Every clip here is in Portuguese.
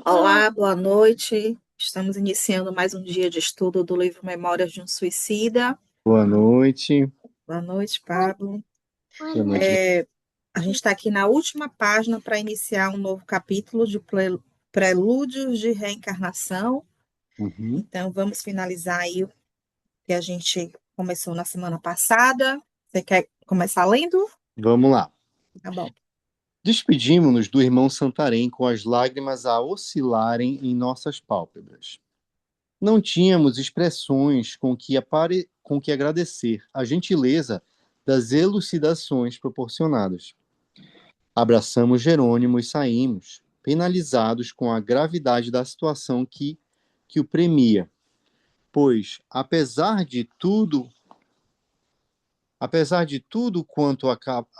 Olá, boa noite. Estamos iniciando mais um dia de estudo do livro Memórias de um Suicida. Boa noite. Boa noite, Pablo. Boa noite. A gente está aqui na última página para iniciar um novo capítulo de Prelúdios de Reencarnação. Uhum. Então, vamos finalizar aí o que a gente começou na semana passada. Você quer começar lendo? Vamos lá. Tá bom. Despedimos-nos do irmão Santarém com as lágrimas a oscilarem em nossas pálpebras. Não tínhamos expressões com que agradecer a gentileza das elucidações proporcionadas. Abraçamos Jerônimo e saímos, penalizados com a gravidade da situação que o premia, pois, apesar de tudo quanto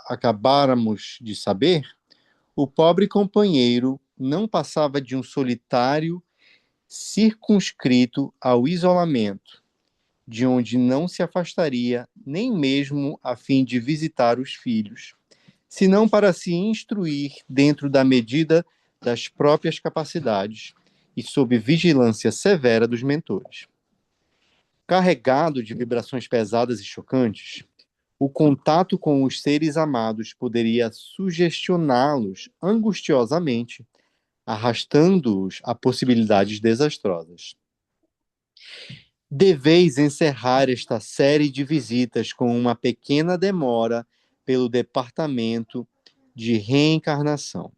acabáramos de saber, o pobre companheiro não passava de um solitário circunscrito ao isolamento, de onde não se afastaria nem mesmo a fim de visitar os filhos, senão para se instruir dentro da medida das próprias capacidades e sob vigilância severa dos mentores. Carregado de vibrações pesadas e chocantes, o contato com os seres amados poderia sugestioná-los angustiosamente, arrastando-os a possibilidades desastrosas. Deveis encerrar esta série de visitas com uma pequena demora pelo departamento de reencarnação,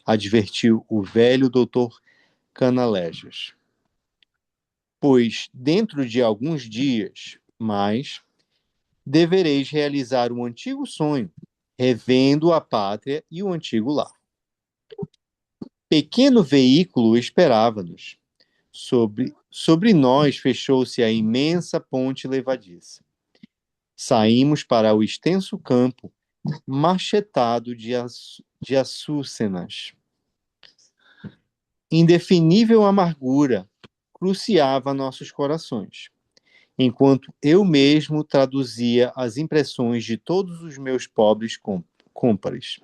advertiu o velho doutor Canalégias. Pois, dentro de alguns dias, mais, devereis realizar um antigo sonho, revendo a pátria e o antigo lar. Pequeno veículo esperava-nos. Sobre nós fechou-se a imensa ponte levadiça. Saímos para o extenso campo, machetado de açúcenas. Indefinível amargura cruciava nossos corações, enquanto eu mesmo traduzia as impressões de todos os meus pobres cômpares,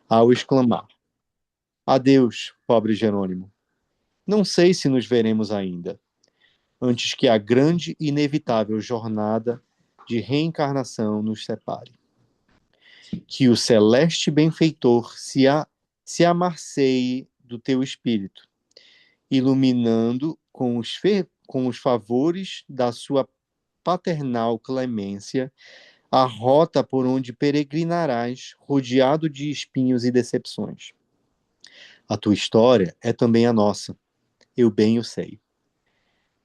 ao exclamar: Adeus, pobre Jerônimo. Não sei se nos veremos ainda, antes que a grande e inevitável jornada de reencarnação nos separe. Que o celeste benfeitor se amarceie do teu espírito, iluminando com os favores da sua paternal clemência a rota por onde peregrinarás, rodeado de espinhos e decepções. A tua história é também a nossa, eu bem o sei.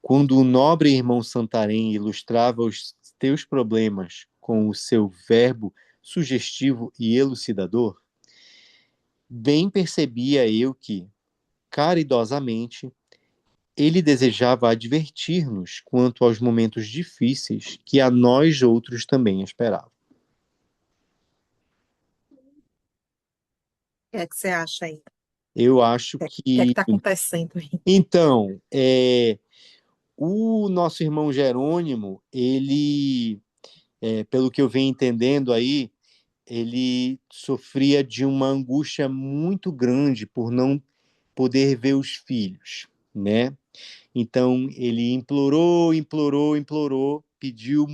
Quando o nobre irmão Santarém ilustrava os teus problemas com o seu verbo sugestivo e elucidador, bem percebia eu que, caridosamente, ele desejava advertir-nos quanto aos momentos difíceis que a nós outros também esperavam. O que é que você acha aí? Eu acho O que é que que, está acontecendo aí? então, o nosso irmão Jerônimo, pelo que eu venho entendendo aí, ele sofria de uma angústia muito grande por não poder ver os filhos, né? Então ele implorou, implorou, implorou, pediu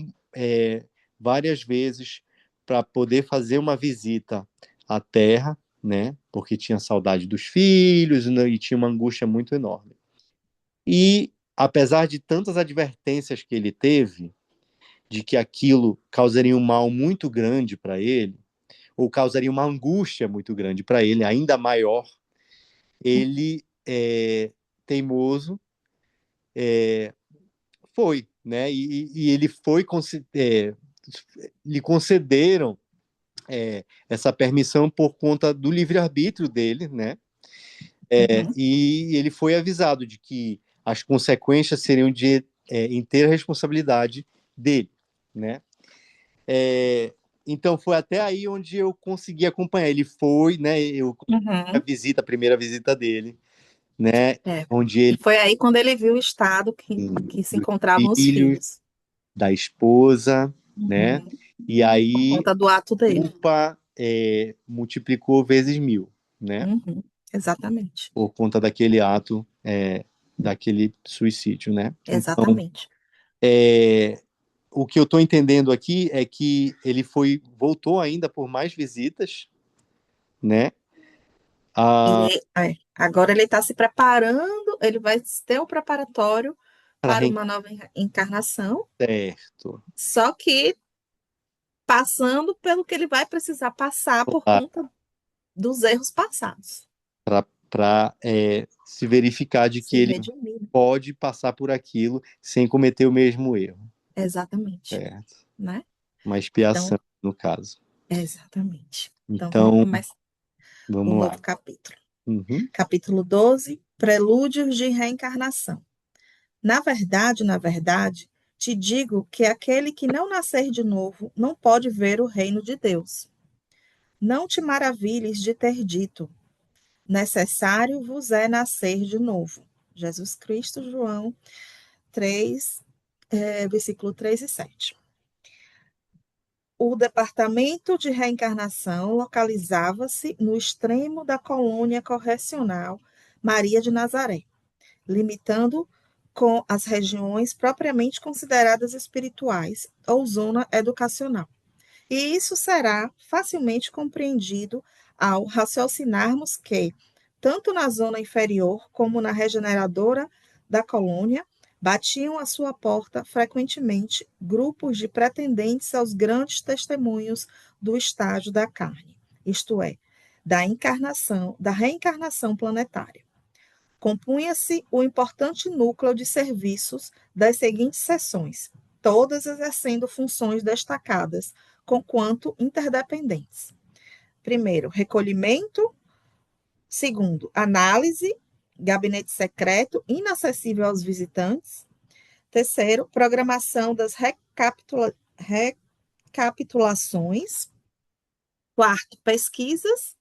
várias vezes para poder fazer uma visita à Terra, né? Porque tinha saudade dos filhos, né? E tinha uma angústia muito enorme. E apesar de tantas advertências que ele teve de que aquilo causaria um mal muito grande para ele, ou causaria uma angústia muito grande para ele, ainda maior, ele, teimoso, foi, né? E ele foi, lhe concederam essa permissão por conta do livre-arbítrio dele, né? Uhum. E ele foi avisado de que as consequências seriam de inteira responsabilidade dele, né? É, então foi até aí onde eu consegui acompanhar. Ele foi, né? Eu Uhum. a primeira visita dele, né? É. Onde E ele foi aí quando ele viu o estado que se dos encontravam os filhos, filhos. da esposa, né? Uhum. E Por aí conta do ato dele. culpa multiplicou vezes mil, né? Uhum. Exatamente. por conta daquele ato, daquele suicídio, né? Então, Exatamente. é, o que eu estou entendendo aqui é que ele voltou ainda por mais visitas, né? A, Agora ele está se preparando, ele vai ter o preparatório para para uma nova encarnação, certo, só que passando pelo que ele vai precisar passar por conta dos erros passados. para se verificar de que Se ele redimir. pode passar por aquilo sem cometer o mesmo erro, Exatamente, certo? né? Uma Então, expiação, no caso. exatamente. Então, vamos Então, começar o vamos novo lá. capítulo. Uhum. Capítulo 12, Prelúdios de Reencarnação. Na verdade, te digo que aquele que não nascer de novo não pode ver o reino de Deus. Não te maravilhes de ter dito, necessário vos é nascer de novo. Jesus Cristo, João 3, versículo 3 e 7. O departamento de reencarnação localizava-se no extremo da colônia correcional Maria de Nazaré, limitando com as regiões propriamente consideradas espirituais ou zona educacional. E isso será facilmente compreendido ao raciocinarmos que, tanto na zona inferior como na regeneradora da colônia, batiam à sua porta frequentemente grupos de pretendentes aos grandes testemunhos do estágio da carne, isto é, da reencarnação planetária. Compunha-se o importante núcleo de serviços das seguintes seções, todas exercendo funções destacadas, conquanto interdependentes. Primeiro, recolhimento. Segundo, análise, gabinete secreto, inacessível aos visitantes. Terceiro, programação das recapitulações. Quarto, pesquisas.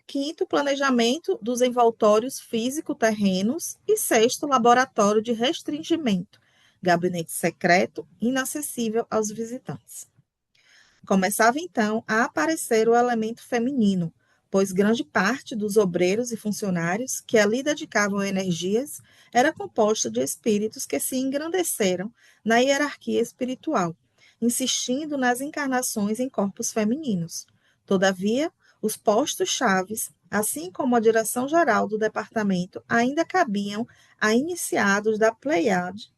Quinto, planejamento dos envoltórios físico-terrenos. E sexto, laboratório de restringimento, gabinete secreto, inacessível aos visitantes. Começava então a aparecer o elemento feminino, pois grande parte dos obreiros e funcionários que ali dedicavam energias era composta de espíritos que se engrandeceram na hierarquia espiritual, insistindo nas encarnações em corpos femininos. Todavia, os postos chaves, assim como a direção geral do departamento, ainda cabiam a iniciados da Pleiade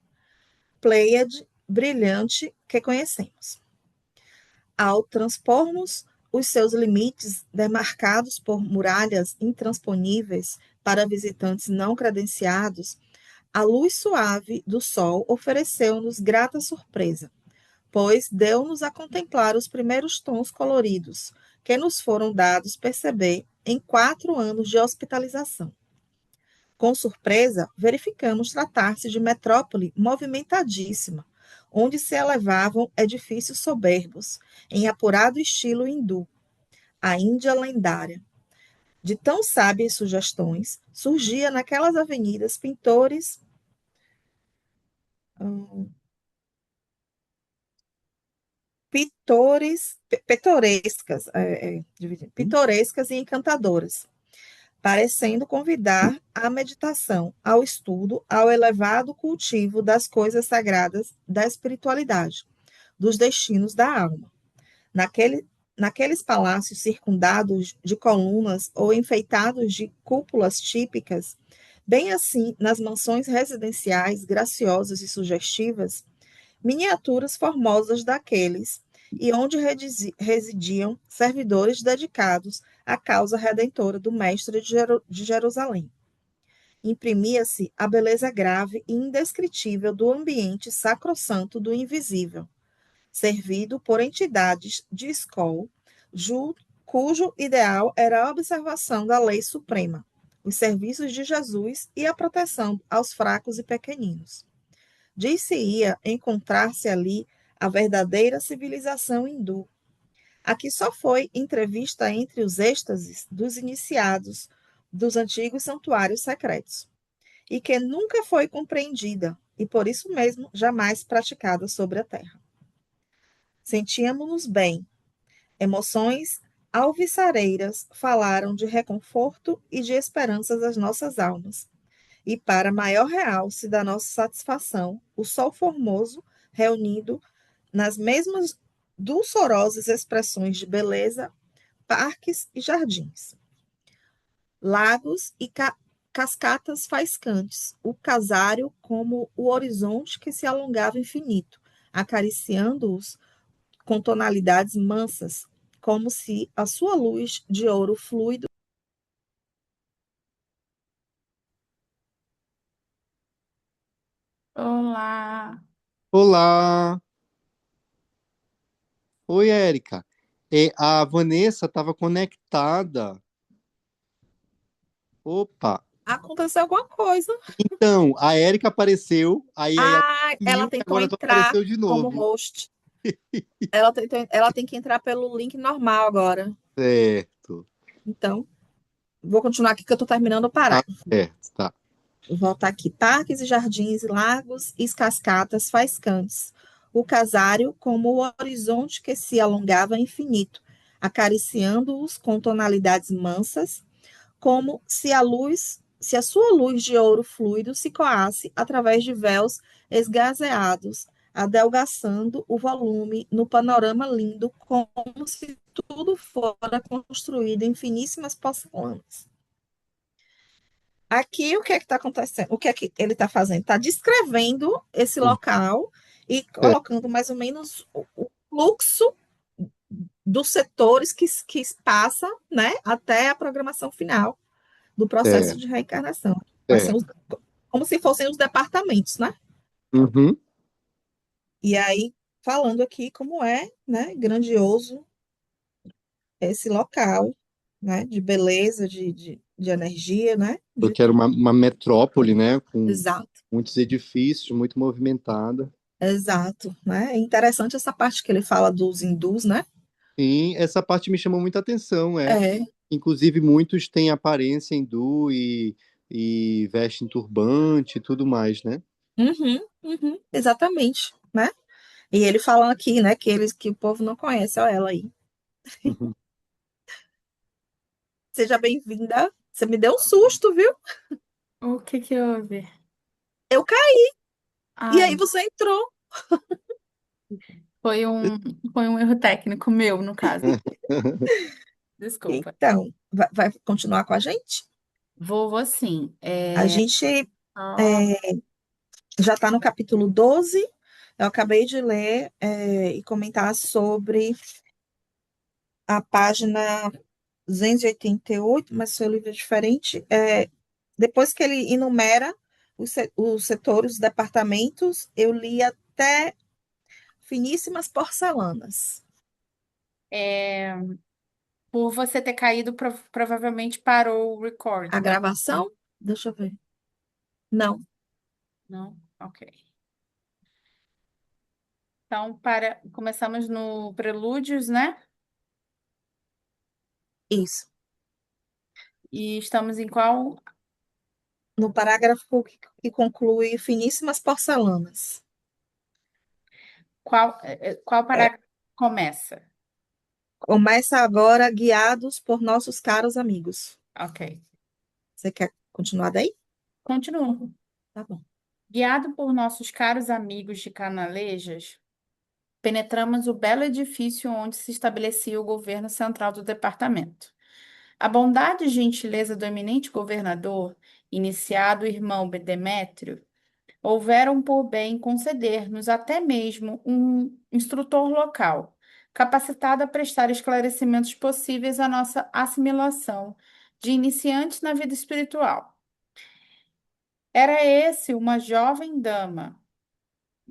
brilhante que conhecemos. Ao transpormos os seus limites demarcados por muralhas intransponíveis para visitantes não credenciados, a luz suave do sol ofereceu-nos grata surpresa, pois deu-nos a contemplar os primeiros tons coloridos que nos foram dados perceber em 4 anos de hospitalização. Com surpresa, verificamos tratar-se de metrópole movimentadíssima, onde se elevavam edifícios soberbos, em apurado estilo hindu, a Índia lendária. De tão sábias sugestões, surgia naquelas avenidas hum, pitorescas, pitorescas e encantadoras, parecendo convidar à meditação, ao estudo, ao elevado cultivo das coisas sagradas da espiritualidade, dos destinos da alma. Naqueles palácios circundados de colunas ou enfeitados de cúpulas típicas, bem assim nas mansões residenciais graciosas e sugestivas, miniaturas formosas daqueles, e onde residiam servidores dedicados à causa redentora do Mestre de Jerusalém. Imprimia-se a beleza grave e indescritível do ambiente sacrossanto do invisível, servido por entidades de escola, cujo ideal era a observação da lei suprema, os serviços de Jesus e a proteção aos fracos e pequeninos. Dir-se-ia encontrar-se ali a verdadeira civilização hindu, a que só foi entrevista entre os êxtases dos iniciados dos antigos santuários secretos, e que nunca foi compreendida, e por isso mesmo jamais praticada sobre a terra. Sentíamos-nos bem, emoções Alviçareiras falaram de reconforto e de esperanças às nossas almas. E para maior realce da nossa satisfação, o sol formoso, reunido nas mesmas dulçorosas expressões de beleza, parques e jardins, lagos e cascatas faiscantes, o casário como o horizonte que se alongava infinito, acariciando-os com tonalidades mansas, como se a sua luz de ouro fluido. Olá. Olá! Oi, Érica. A Vanessa estava conectada. Opa! Aconteceu alguma coisa. Então, a Érica apareceu, aí ela Ah, ela sumiu e tentou agora tu entrar apareceu de como novo. host. Ela tem que entrar pelo link normal agora. Certo. Então, vou continuar aqui que eu estou terminando o Tá parágrafo. certo, tá. Vou voltar aqui. Parques e jardins, lagos e cascatas faiscantes. O casário como o horizonte que se alongava infinito, acariciando-os com tonalidades mansas, como se a sua luz de ouro fluido se coasse através de véus esgazeados, adelgaçando o volume no panorama lindo, como se tudo fora construído em finíssimas porcelanas. Aqui, o que é que está acontecendo? O que é que ele está fazendo? Está descrevendo esse local e É, colocando mais ou menos o fluxo dos setores que passa, né, até a programação final do processo é, de reencarnação. Quais é. são como se fossem os departamentos, né? Uhum. E aí, falando aqui como é, né, grandioso esse local, né, de beleza, de energia, né, de Porque era tudo. uma metrópole, né, com Exato. muitos edifícios, muito movimentada. Exato, né? É interessante essa parte que ele fala dos hindus, né? Sim, essa parte me chamou muita atenção, é. É, Inclusive, muitos têm aparência hindu e vestem turbante e tudo mais, né? uhum, uhum, exatamente, né? E ele falando aqui, né, que o povo não conhece, olha ela aí. Uhum. Seja bem-vinda. Você me deu um susto, viu? O que que houve? Eu caí, e aí Ai, você entrou. foi um, foi um erro técnico meu, no caso. Desculpa. Então, vai continuar com a gente? Vou sim. A gente Ó, já está no capítulo 12. Eu acabei de ler e comentar sobre a página 288, mas seu livro é diferente. Depois que ele enumera os setores, os departamentos, eu li até finíssimas porcelanas. é, por você ter caído, provavelmente parou o A recording. gravação? Deixa eu ver. Não, Não? Ok. Então, começamos no Prelúdios, né? isso. E estamos em qual, No parágrafo que conclui finíssimas porcelanas. qual É, parágrafo começa? começa agora, guiados por nossos caros amigos. Ok. Você quer continuar daí? Continuo. Tá bom. Guiado por nossos caros amigos de Canalejas, penetramos o belo edifício onde se estabelecia o governo central do departamento. A bondade e gentileza do eminente governador, iniciado o irmão Demétrio, houveram por bem conceder-nos até mesmo um instrutor local, capacitado a prestar esclarecimentos possíveis à nossa assimilação de iniciantes na vida espiritual. Era esse uma jovem dama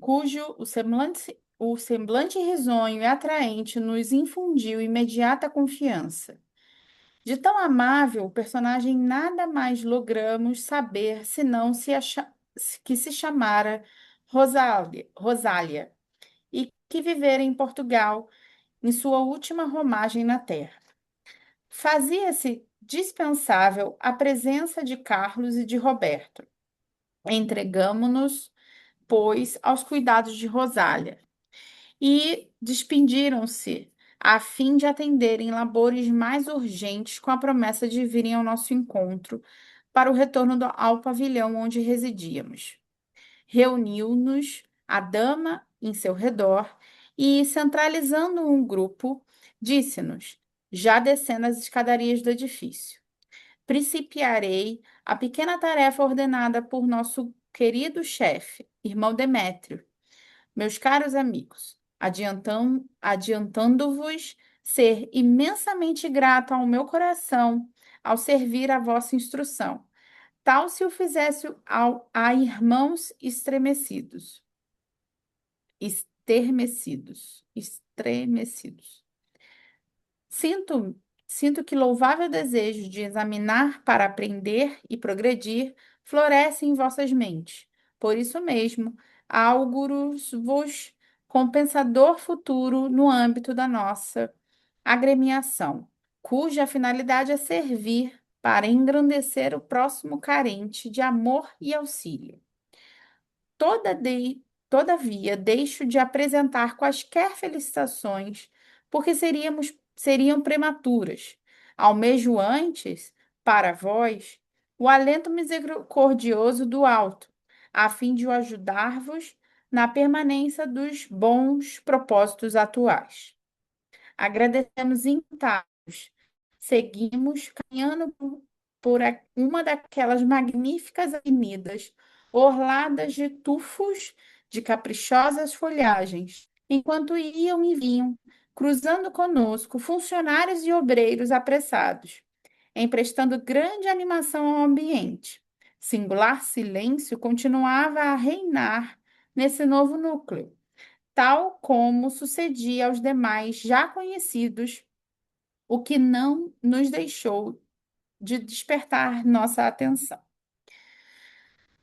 cujo o semblante risonho e atraente nos infundiu imediata confiança. De tão amável, o personagem nada mais logramos saber senão que se chamara Rosália e que vivera em Portugal em sua última romagem na terra. Fazia-se dispensável a presença de Carlos e de Roberto. Entregamo-nos, pois, aos cuidados de Rosália e despediram-se a fim de atenderem labores mais urgentes com a promessa de virem ao nosso encontro para o retorno ao pavilhão onde residíamos. Reuniu-nos a dama em seu redor e, centralizando um grupo, disse-nos, já descendo as escadarias do edifício: principiarei a pequena tarefa ordenada por nosso querido chefe, irmão Demétrio. Meus caros amigos, adiantando-vos ser imensamente grato ao meu coração ao servir a vossa instrução, tal se o fizesse a irmãos estremecidos. Sinto, sinto que louvável desejo de examinar para aprender e progredir floresce em vossas mentes. Por isso mesmo, auguro-vos compensador futuro no âmbito da nossa agremiação, cuja finalidade é servir para engrandecer o próximo carente de amor e auxílio. Toda de- Todavia, deixo de apresentar quaisquer felicitações, porque seriam prematuras. Almejo antes, para vós, o alento misericordioso do alto, a fim de o ajudar-vos na permanência dos bons propósitos atuais. Agradecemos intactos. Seguimos caminhando por uma daquelas magníficas avenidas, orladas de tufos de caprichosas folhagens, enquanto iam e vinham, cruzando conosco funcionários e obreiros apressados, emprestando grande animação ao ambiente. Singular silêncio continuava a reinar nesse novo núcleo, tal como sucedia aos demais já conhecidos, o que não nos deixou de despertar nossa atenção.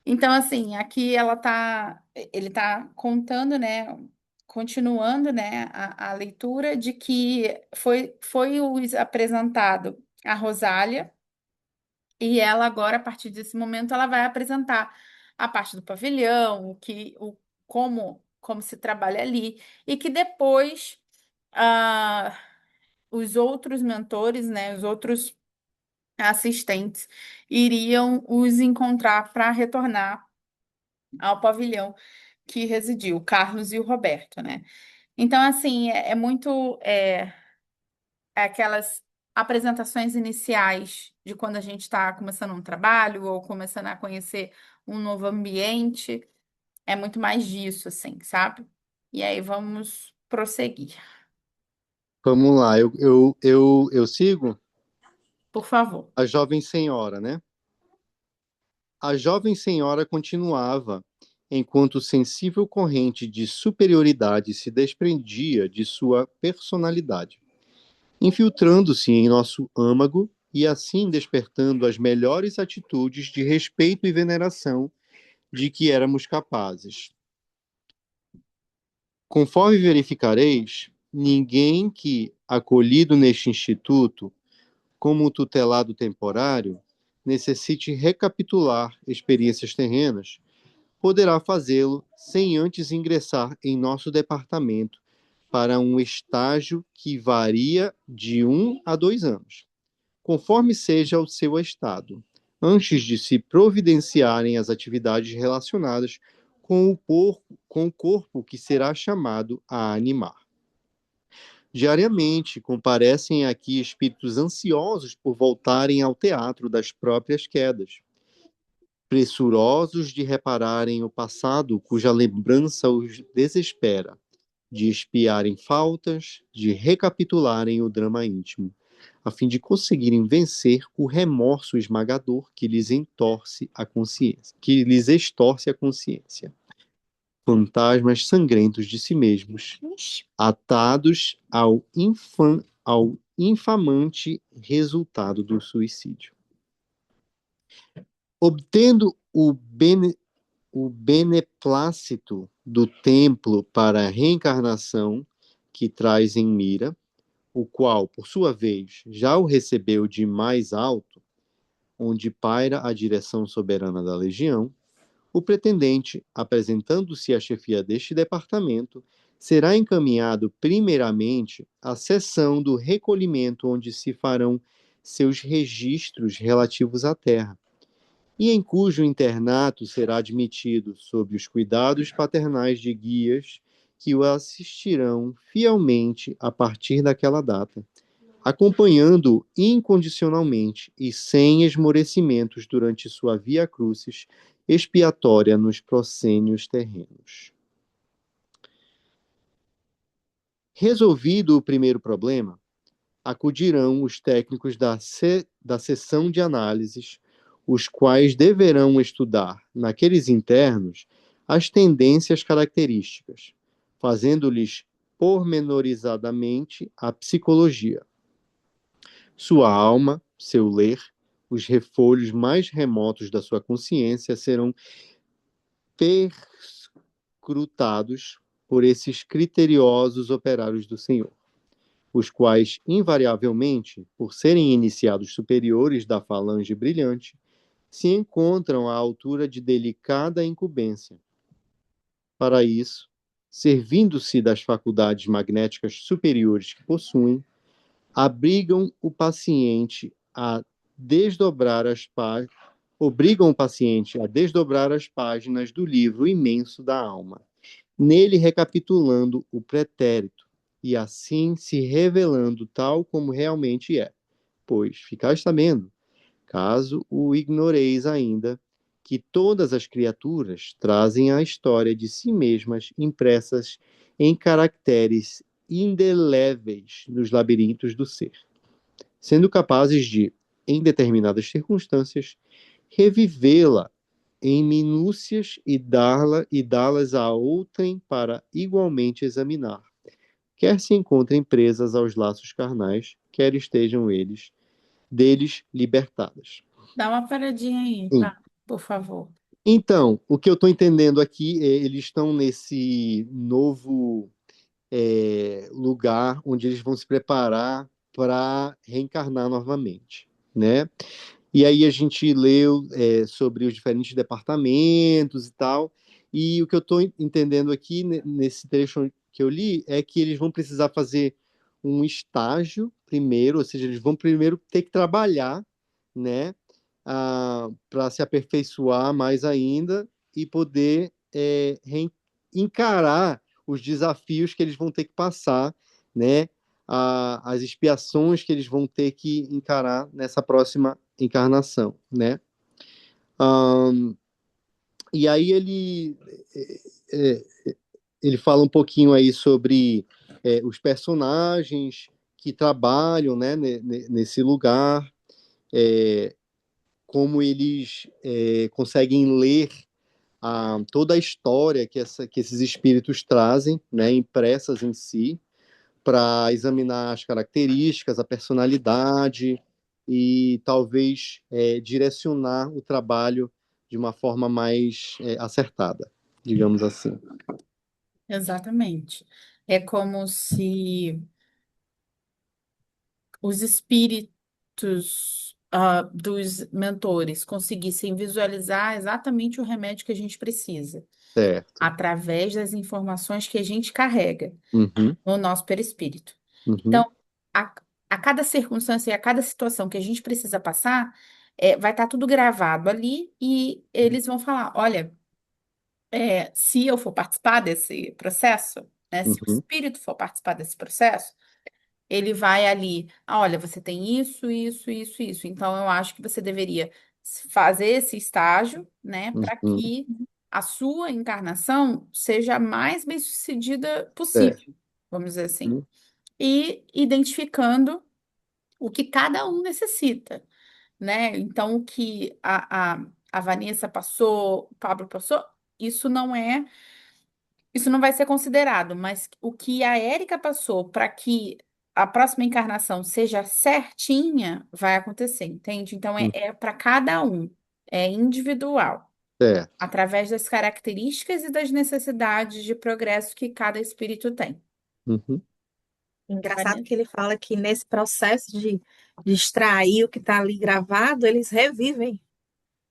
Então, assim, aqui ele tá contando, né, continuando, né, a leitura de que foi apresentado a Rosália, e ela agora, a partir desse momento, ela vai apresentar a parte do pavilhão, como se trabalha ali, e que depois ah, os outros mentores, né, os outros assistentes, iriam os encontrar para retornar ao pavilhão que residiu, o Carlos e o Roberto, né? Então, assim, é aquelas apresentações iniciais de quando a gente está começando um trabalho ou começando a conhecer um novo ambiente. É muito mais disso, assim, sabe? E aí vamos prosseguir, Vamos lá, eu sigo por favor. a jovem senhora, né? A jovem senhora continuava, enquanto sensível corrente de superioridade se desprendia de sua personalidade, infiltrando-se em nosso âmago e assim despertando as melhores atitudes de respeito e veneração de que éramos capazes. Conforme verificareis, ninguém que, acolhido neste instituto, como tutelado temporário, necessite recapitular experiências terrenas, poderá fazê-lo sem antes ingressar em nosso departamento para um estágio que varia de 1 a 2 anos, conforme seja o seu estado, antes de se providenciarem as atividades relacionadas com o corpo que será chamado a animar. Diariamente comparecem aqui espíritos ansiosos por voltarem ao teatro das próprias quedas, pressurosos de repararem o passado cuja lembrança os desespera, de espiarem faltas, de recapitularem o drama íntimo, a fim de conseguirem vencer o remorso esmagador que lhes extorce a consciência. Fantasmas sangrentos de si mesmos, atados ao infamante resultado do suicídio. Obtendo o beneplácito do templo para a reencarnação que traz em mira, o qual, por sua vez, já o recebeu de mais alto, onde paira a direção soberana da legião, o pretendente, apresentando-se à chefia deste departamento, será encaminhado primeiramente à seção do recolhimento, onde se farão seus registros relativos à terra, e em cujo internato será admitido sob os cuidados paternais de guias que o assistirão fielmente a partir daquela data, acompanhando-o incondicionalmente e sem esmorecimentos durante sua via crucis expiatória nos proscênios terrenos. Resolvido o primeiro problema, acudirão os técnicos da seção de análises, os quais deverão estudar, naqueles internos, as tendências características, fazendo-lhes pormenorizadamente a psicologia. Sua alma, seu ler, os refolhos mais remotos da sua consciência serão perscrutados por esses criteriosos operários do Senhor, os quais, invariavelmente, por serem iniciados superiores da falange brilhante, se encontram à altura de delicada incumbência. Para isso, servindo-se das faculdades magnéticas superiores que possuem, abrigam o paciente a desdobrar as páginas, obrigam o paciente a desdobrar as páginas do livro imenso da alma, nele recapitulando o pretérito, e assim se revelando tal como realmente é. Pois ficais sabendo, caso o ignoreis ainda, que todas as criaturas trazem a história de si mesmas impressas em caracteres indeléveis nos labirintos do ser, sendo capazes de, em determinadas circunstâncias, revivê-la em minúcias e dá-las a outrem para igualmente examinar, quer se encontrem presas aos laços carnais, quer estejam deles libertadas. Dá uma paradinha aí, Sim. tá? Por favor. Então, o que eu estou entendendo aqui é eles estão nesse novo lugar onde eles vão se preparar para reencarnar novamente, né? E aí a gente leu sobre os diferentes departamentos e tal, e o que eu estou entendendo aqui nesse trecho que eu li é que eles vão precisar fazer um estágio primeiro, ou seja, eles vão primeiro ter que trabalhar, né, para se aperfeiçoar mais ainda e poder encarar os desafios que eles vão ter que passar, né, as expiações que eles vão ter que encarar nessa próxima encarnação, né? E aí é, ele fala um pouquinho aí sobre os personagens que trabalham, né, nesse lugar, como eles conseguem ler toda a história que esses espíritos trazem, né, impressas em si, para examinar as características, a personalidade e talvez direcionar o trabalho de uma forma mais acertada, digamos assim. Exatamente. É como se os espíritos dos mentores conseguissem visualizar exatamente o remédio que a gente precisa, Certo. através das informações que a gente carrega Uhum, no nosso perispírito. uhum, Então, a, a cada circunstância e a cada situação que a gente precisa passar, vai estar tudo gravado ali e eles vão falar: olha, se eu for participar desse processo, né, se o uhum, espírito for participar desse processo, ele vai ali, olha, você tem isso, isso, isso, isso. Então, eu acho que você deveria fazer esse estágio, né, para uhum. que a sua encarnação seja a mais bem-sucedida Certo. possível, vamos dizer assim. E identificando o que cada um necessita, né? Então, o que a Vanessa passou, o Pablo passou, isso não é. Isso não vai ser considerado, mas o que a Érica passou para que a próxima encarnação seja certinha, vai acontecer, entende? Então Uhum. é para cada um, é individual, Certo. através das características e das necessidades de progresso que cada espírito tem. Uhum. Engraçado Vanessa? que ele fala que nesse processo de extrair o que está ali gravado, eles revivem,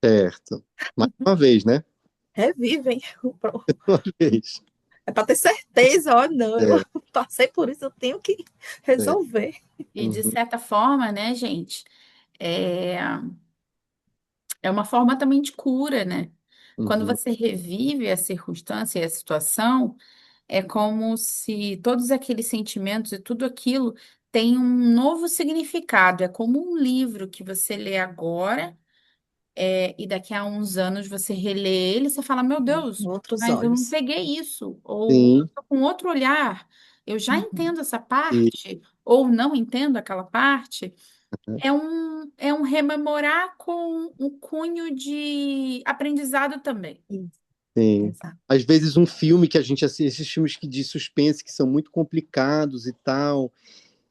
Certo. Mais uma vez, né? revivem Uma vez. É para ter certeza, ó, não, eu É, passei por isso, eu tenho que é. resolver. E de Uhum, certa forma, né, gente, é, é uma forma também de cura, né? Quando uhum, você revive a circunstância e a situação, é como se todos aqueles sentimentos e tudo aquilo tem um novo significado. É como um livro que você lê agora, e daqui a uns anos você relê ele e você fala, meu Com Deus, outros mas eu não olhos. peguei isso. Ou eu sim, tô com outro olhar, eu já Uhum. entendo essa e- parte, ou não entendo aquela parte. É um rememorar com um cunho de aprendizado também. Isso, sim. exato. Às vezes um filme que a gente assiste, esses filmes de suspense que são muito complicados e tal,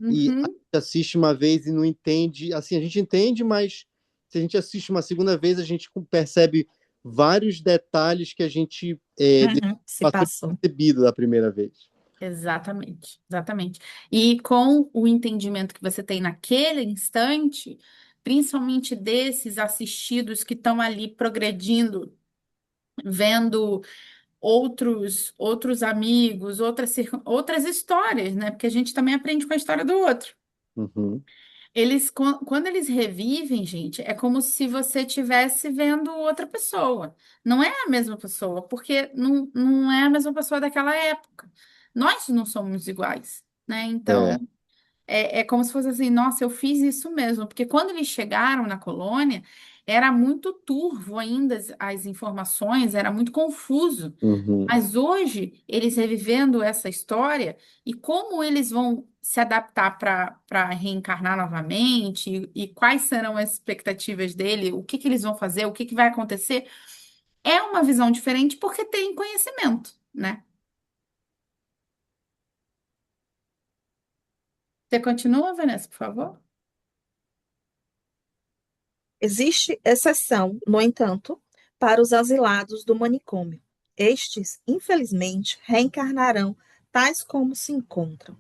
e a Uhum, gente assiste uma vez e não entende, assim, a gente entende, mas se a gente assiste uma segunda vez, a gente percebe vários detalhes que a gente Uhum. Se passou passou. despercebido da primeira vez. exatamente, exatamente. E com o entendimento que você tem naquele instante, principalmente desses assistidos que estão ali progredindo, vendo outros amigos, outras histórias, né? Porque a gente também aprende com a história do outro. Uhum, Quando eles revivem, gente, é como se você estivesse vendo outra pessoa. Não é a mesma pessoa, porque não é a mesma pessoa daquela época. Nós não somos iguais, né? é, Então, é como se fosse assim, nossa, eu fiz isso mesmo. Porque quando eles chegaram na colônia, era muito turvo ainda as informações, era muito confuso. uhum, Mas hoje, eles revivendo essa história e como eles vão se adaptar para reencarnar novamente e quais serão as expectativas dele, o que que eles vão fazer, o que que vai acontecer, é uma visão diferente porque tem conhecimento, né? Você continua, Vanessa, por favor? Existe exceção, no entanto, para os asilados do manicômio. Estes, infelizmente, reencarnarão tais como se encontram.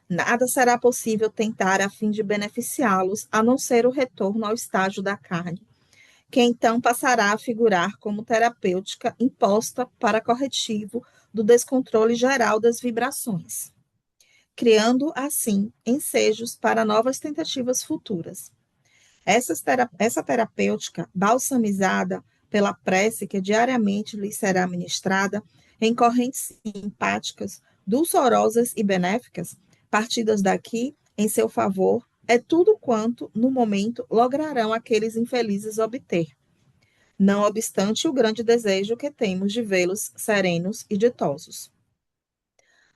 Nada será possível tentar a fim de beneficiá-los, a não ser o retorno ao estágio da carne, que então passará a figurar como terapêutica imposta para corretivo do descontrole geral das vibrações, criando, assim, ensejos para novas tentativas futuras. Essa terapêutica, balsamizada pela prece que diariamente lhe será ministrada, em correntes simpáticas, dulçorosas e benéficas, partidas daqui em seu favor, é tudo quanto, no momento, lograrão aqueles infelizes obter, não obstante o grande desejo que temos de vê-los serenos e ditosos.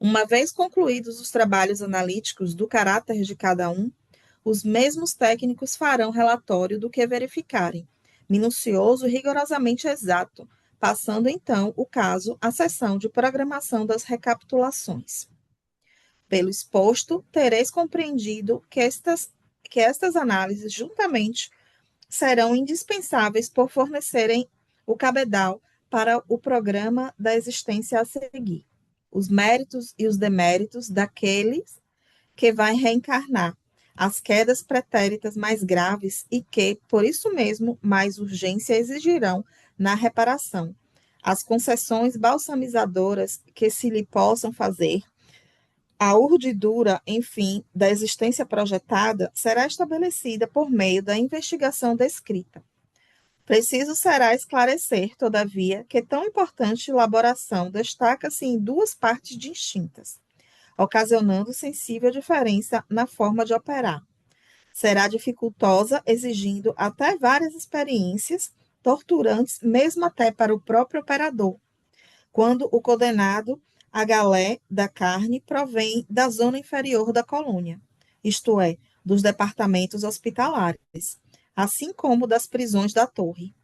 Uma vez concluídos os trabalhos analíticos do caráter de cada um, os mesmos técnicos farão relatório do que verificarem, minucioso e rigorosamente exato, passando então o caso à sessão de programação das recapitulações. Pelo exposto, tereis compreendido que estas análises, juntamente, serão indispensáveis por fornecerem o cabedal para o programa da existência a seguir, os méritos e os deméritos daqueles que vai reencarnar, as quedas pretéritas mais graves e que, por isso mesmo, mais urgência exigirão na reparação, as concessões balsamizadoras que se lhe possam fazer, a urdidura, enfim, da existência projetada será estabelecida por meio da investigação descrita. Preciso será esclarecer, todavia, que tão importante elaboração destaca-se em duas partes distintas, ocasionando sensível diferença na forma de operar. Será dificultosa, exigindo até várias experiências, torturantes mesmo até para o próprio operador, quando o condenado a galé da carne provém da zona inferior da colônia, isto é, dos departamentos hospitalares, assim como das prisões da torre,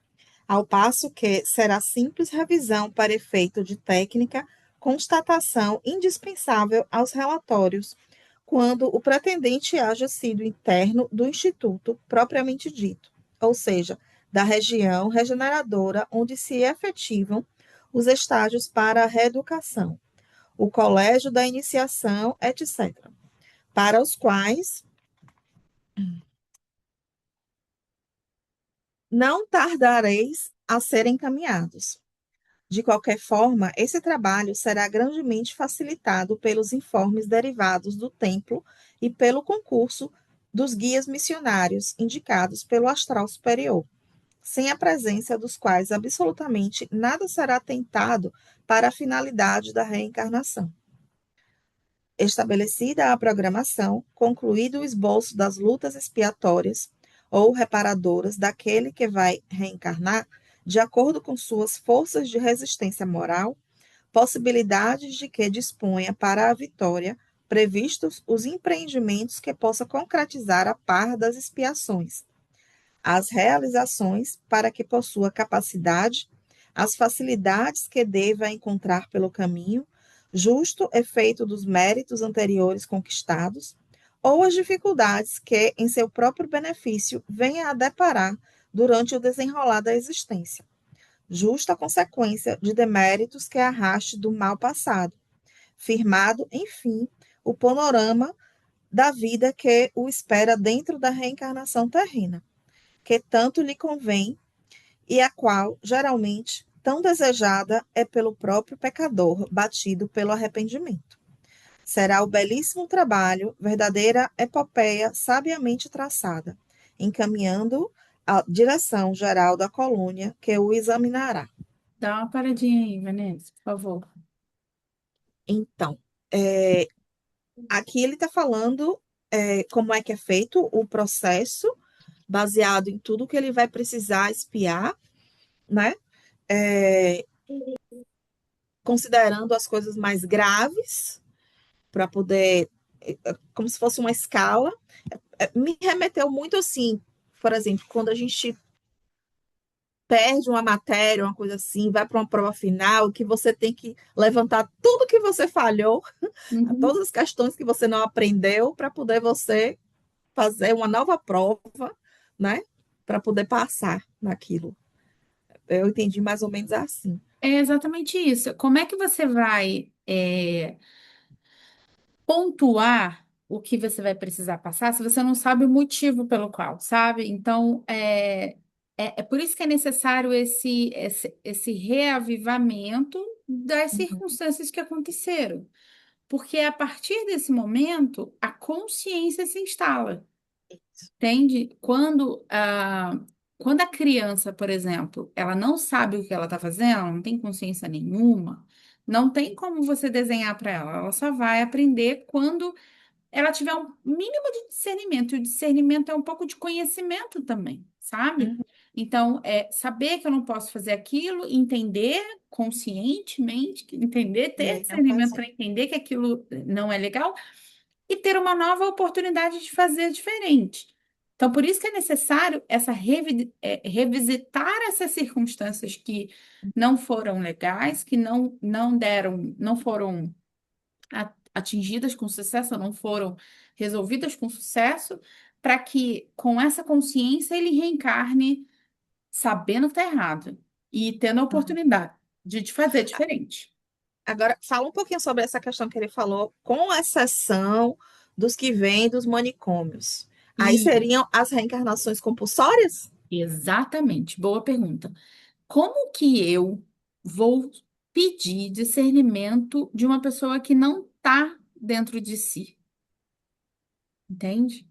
ao passo que será simples revisão para efeito de técnica, constatação indispensável aos relatórios, quando o pretendente haja sido interno do instituto propriamente dito, ou seja, da região regeneradora onde se efetivam os estágios para a reeducação, o colégio da iniciação, etc., para os quais não tardareis a serem encaminhados. De qualquer forma, esse trabalho será grandemente facilitado pelos informes derivados do templo e pelo concurso dos guias missionários indicados pelo astral superior, sem a presença dos quais absolutamente nada será tentado para a finalidade da reencarnação. Estabelecida a programação, concluído o esboço das lutas expiatórias ou reparadoras daquele que vai reencarnar, de acordo com suas forças de resistência moral, possibilidades de que disponha para a vitória, previstos os empreendimentos que possa concretizar a par das expiações, as realizações para que possua capacidade, as facilidades que deva encontrar pelo caminho, justo efeito dos méritos anteriores conquistados, ou as dificuldades que, em seu próprio benefício, venha a deparar durante o desenrolar da existência, justa consequência de deméritos que arraste do mal passado, firmado, enfim, o panorama da vida que o espera dentro da reencarnação terrena, que tanto lhe convém e a qual, geralmente, tão desejada é pelo próprio pecador batido pelo arrependimento. Será o belíssimo trabalho, verdadeira epopeia sabiamente traçada, encaminhando a direção geral da colônia que o examinará. Dá uma paradinha aí, Vanessa, por favor. Então, aqui ele está falando como é que é feito o processo, baseado em tudo que ele vai precisar espiar, né? É, considerando as coisas mais graves, para poder, como se fosse uma escala. Me remeteu muito assim, por exemplo, quando a gente perde uma matéria, uma coisa assim, vai para uma prova final, que você tem que levantar tudo que você falhou, Uhum. todas as questões que você não aprendeu, para poder você fazer uma nova prova, né? Para poder passar naquilo. Eu entendi mais ou menos assim. É exatamente isso. Como é que você vai pontuar o que você vai precisar passar se você não sabe o motivo pelo qual, sabe? Então, é por isso que é necessário esse reavivamento das Uhum. circunstâncias que aconteceram. Porque a partir desse momento, a consciência se instala. Entende? Quando a criança, por exemplo, ela não sabe o que ela está fazendo, ela não tem consciência nenhuma, não tem como você desenhar para ela. Ela só vai aprender quando ela tiver um mínimo de discernimento. E o discernimento é um pouco de conhecimento também, sabe? Uhum. Então, é saber que eu não posso fazer aquilo, entender conscientemente, entender, E ter aí não discernimento fazer. para entender que aquilo não é legal e ter uma nova oportunidade de fazer diferente. Então, por isso que é necessário revisitar essas circunstâncias que não foram legais, que não deram, não foram atingidas com sucesso, não foram resolvidas com sucesso, para que com essa consciência ele reencarne sabendo que está errado e tendo a Uhum. oportunidade de fazer diferente. Agora, fala um pouquinho sobre essa questão que ele falou, com exceção dos que vêm dos manicômios. Aí E seriam as reencarnações compulsórias? exatamente, boa pergunta. Como que eu vou pedir discernimento de uma pessoa que não está dentro de si? Entende?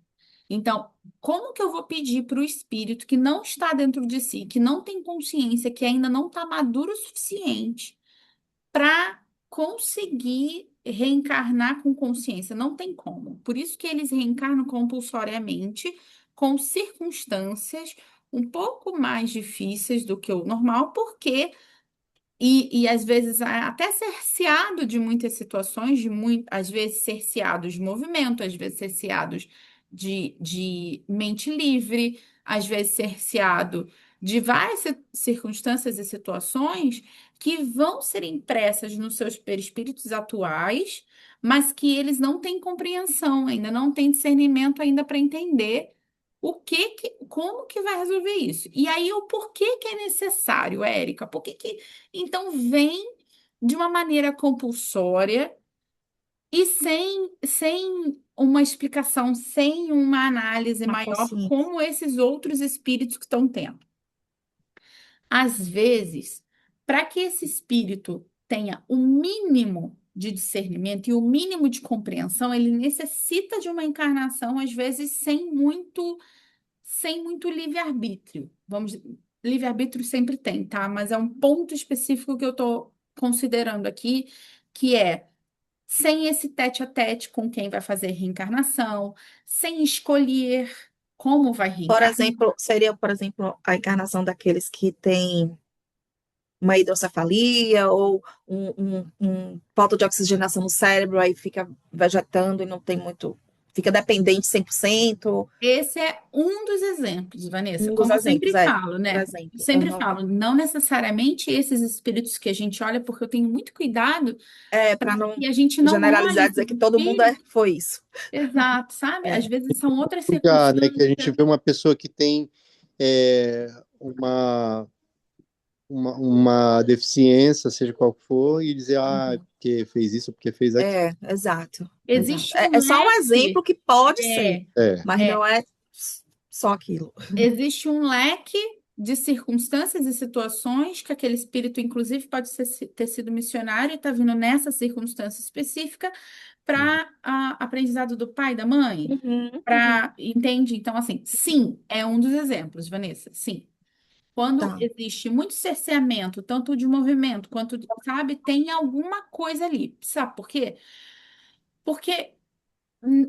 Então, como que eu vou pedir para o espírito que não está dentro de si, que não tem consciência, que ainda não está maduro o suficiente para conseguir reencarnar com consciência? Não tem como. Por isso que eles reencarnam compulsoriamente, com circunstâncias um pouco mais difíceis do que o normal, porque e às vezes até cerceado de muitas situações, às vezes cerceados de movimento, às vezes cerceados de mente livre, às vezes cerceado de várias circunstâncias e situações que vão ser impressas nos seus perispíritos atuais, mas que eles não têm compreensão ainda, não têm discernimento ainda para entender como que vai resolver isso. E aí, o porquê que é necessário, Érica? Por que que então, vem de uma maneira compulsória e sem uma explicação, sem uma análise Uma maior, consciência. como esses outros espíritos que estão tendo. Às vezes, para que esse espírito tenha o mínimo de discernimento e o mínimo de compreensão, ele necessita de uma encarnação, às vezes, sem muito livre-arbítrio. Livre-arbítrio sempre tem, tá? Mas é um ponto específico que eu estou considerando aqui, que é sem esse tete-a-tete com quem vai fazer reencarnação, sem escolher como vai Por reencarnar. exemplo, seria, por exemplo, a encarnação daqueles que têm uma hidrocefalia ou falta de oxigenação no cérebro, aí fica vegetando e não tem muito, fica dependente 100%. Esse é um dos exemplos, Vanessa. Um dos Como eu exemplos, sempre é, falo, por né? exemplo. Sempre Aham. falo, não necessariamente esses espíritos que a gente olha, porque eu tenho muito cuidado É, para não e a gente não olha generalizar, dizer esses que todo mundo espíritos. foi isso. Exato, sabe? Às É. vezes são outras Julgar, né, que a gente circunstâncias. vê uma pessoa que tem é, uma, uma deficiência, seja qual for, e dizer, ah, Uhum. porque fez isso, porque fez aquilo. É, exato, exato. Existe É um só um exemplo leque, que pode ser, é, É. mas é, não é só aquilo. existe um leque de circunstâncias e situações que aquele espírito, inclusive, pode ter sido missionário e está vindo nessa circunstância específica para aprendizado do pai, da mãe. Uhum, uhum. Entende? Então, assim, sim, é um dos exemplos, Vanessa, sim. Quando Tá. existe muito cerceamento, tanto de movimento quanto, sabe, tem alguma coisa ali. Sabe por quê? Porque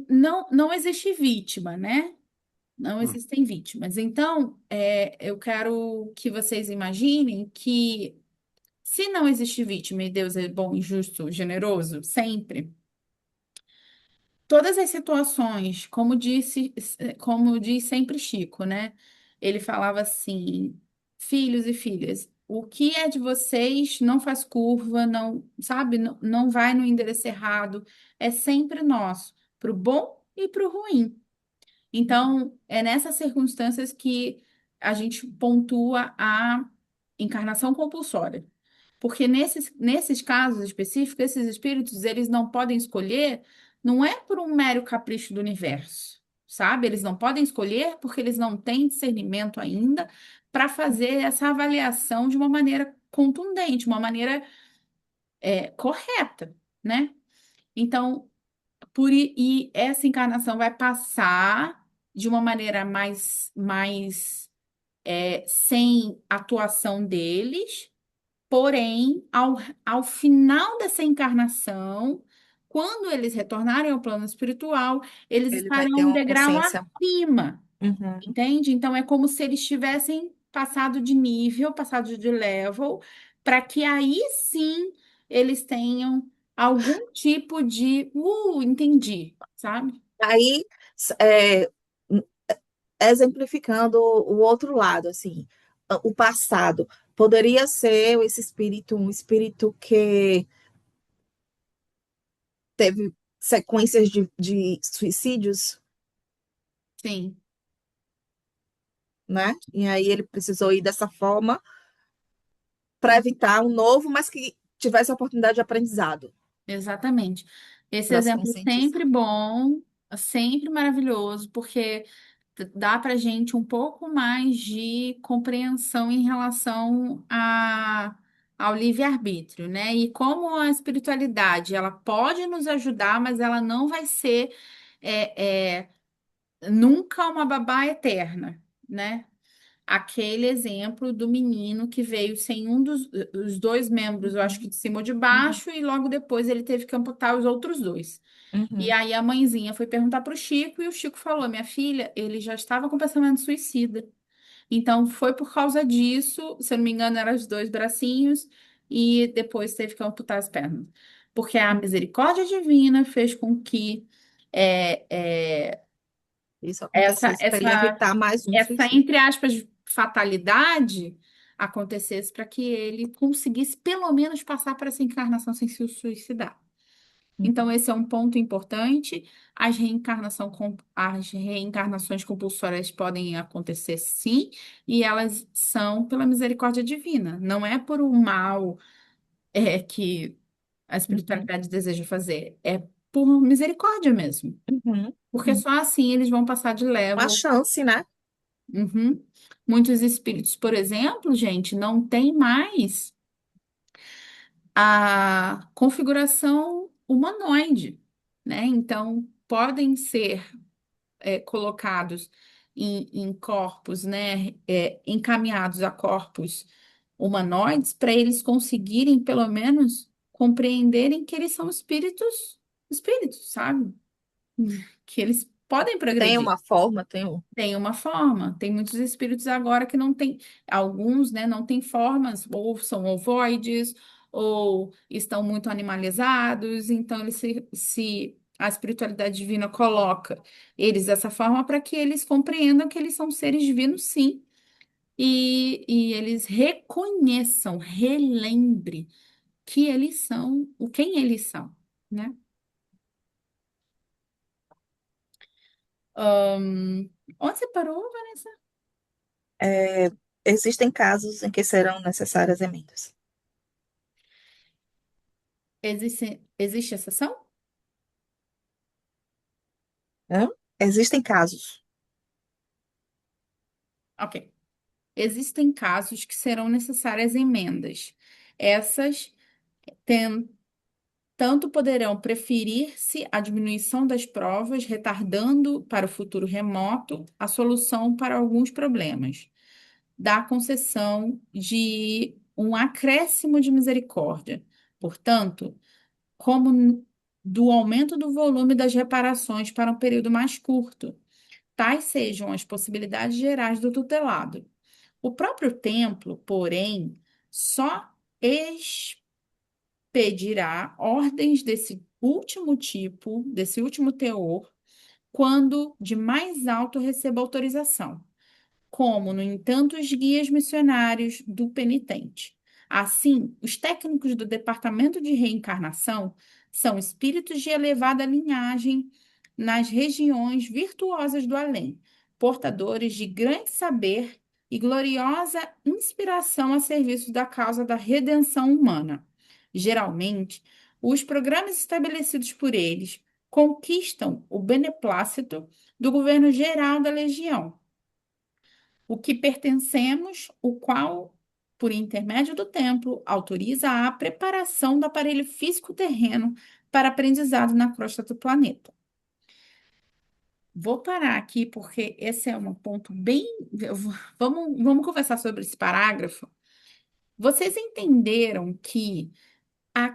não existe vítima, né? Não Hum. existem vítimas. Então, eu quero que vocês imaginem que, se não existe vítima e Deus é bom, justo, generoso, sempre, todas as situações, como diz sempre Chico, né? Ele falava assim: filhos e filhas, o que é de vocês não faz curva, não, sabe, não vai no endereço errado, é sempre nosso, para o bom e para o ruim. Então, é nessas circunstâncias que a gente pontua a encarnação compulsória. Porque nesses casos específicos, esses espíritos, eles não podem escolher, não é por um mero capricho do universo, sabe? Eles não podem escolher porque eles não têm discernimento ainda para fazer essa avaliação de uma maneira contundente, uma maneira correta, né? Então, e essa encarnação vai passar de uma maneira mais sem atuação deles, porém, ao final dessa encarnação, quando eles retornarem ao plano espiritual, eles Ele vai estarão ter um uma degrau consciência. acima, Uhum. entende? Então, é como se eles tivessem passado de nível, passado de level, para que aí sim eles tenham algum tipo de, entendi, sabe? Aí, é, exemplificando o outro lado, assim, o passado poderia ser esse espírito, um espírito que teve sequências de suicídios, Sim, né? E aí ele precisou ir dessa forma para evitar um novo, mas que tivesse a oportunidade de aprendizado, exatamente. Esse para se exemplo é sempre conscientizar. bom, sempre maravilhoso, porque dá para gente um pouco mais de compreensão em relação ao livre-arbítrio, né? E como a espiritualidade, ela pode nos ajudar, mas ela não vai ser é, é, nunca uma babá eterna, né? Aquele exemplo do menino que veio sem os dois membros, eu acho que Uhum, de cima ou de uhum, baixo, e logo depois ele teve que amputar os outros dois. E uhum. aí a mãezinha foi perguntar para o Chico e o Chico falou: minha filha, ele já estava com pensamento suicida. Então foi por causa disso, se eu não me engano, eram os dois bracinhos, e depois teve que amputar as pernas. Porque a misericórdia divina fez com que é, é, Isso essa, acontecesse para ele essa, evitar mais um essa, suicídio. entre aspas, fatalidade acontecesse para que ele conseguisse pelo menos passar por essa encarnação sem se suicidar. Então, Uhum, esse é um ponto importante. As reencarnações compulsórias podem acontecer sim, e elas são pela misericórdia divina. Não é por um mal que a uhum, espiritualidade deseja fazer, é por misericórdia mesmo. uhum, Porque uhum. só assim eles vão passar de Uma level. chance, né? Uhum. Muitos espíritos, por exemplo, gente, não tem mais. a configuração humanoide, né? Então, podem ser colocados em corpos, né? Encaminhados a corpos humanoides para eles conseguirem, pelo menos, compreenderem que eles são espíritos, sabe? Que eles podem Tem progredir. uma forma, tem um. Tem uma forma. Tem muitos espíritos agora que não tem, alguns, né, não têm formas, ou são ovoides, ou estão muito animalizados. Então, se a espiritualidade divina coloca eles dessa forma para que eles compreendam que eles são seres divinos, sim, e eles reconheçam, relembre que eles são o quem eles são, né? Onde você parou, Vanessa? É, existem casos em que serão necessárias emendas. Existe exceção? Hã? Existem casos. Ok. Existem casos que serão necessárias emendas. Essas ten- tanto poderão preferir-se a diminuição das provas, retardando para o futuro remoto a solução para alguns problemas, da concessão de um acréscimo de misericórdia. Portanto, como do aumento do volume das reparações para um período mais curto, tais sejam as possibilidades gerais do tutelado. O próprio templo, porém, só expedirá ordens desse último tipo, desse último teor, quando de mais alto receba autorização, como, no entanto, os guias missionários do penitente. Assim, os técnicos do Departamento de Reencarnação são espíritos de elevada linhagem nas regiões virtuosas do além, portadores de grande saber e gloriosa inspiração a serviço da causa da redenção humana. Geralmente, os programas estabelecidos por eles conquistam o beneplácito do governo geral da legião, o que pertencemos, o qual, por intermédio do templo, autoriza a preparação do aparelho físico terreno para aprendizado na crosta do planeta. Vou parar aqui porque esse é um ponto bem. Vamos conversar sobre esse parágrafo. Vocês entenderam que a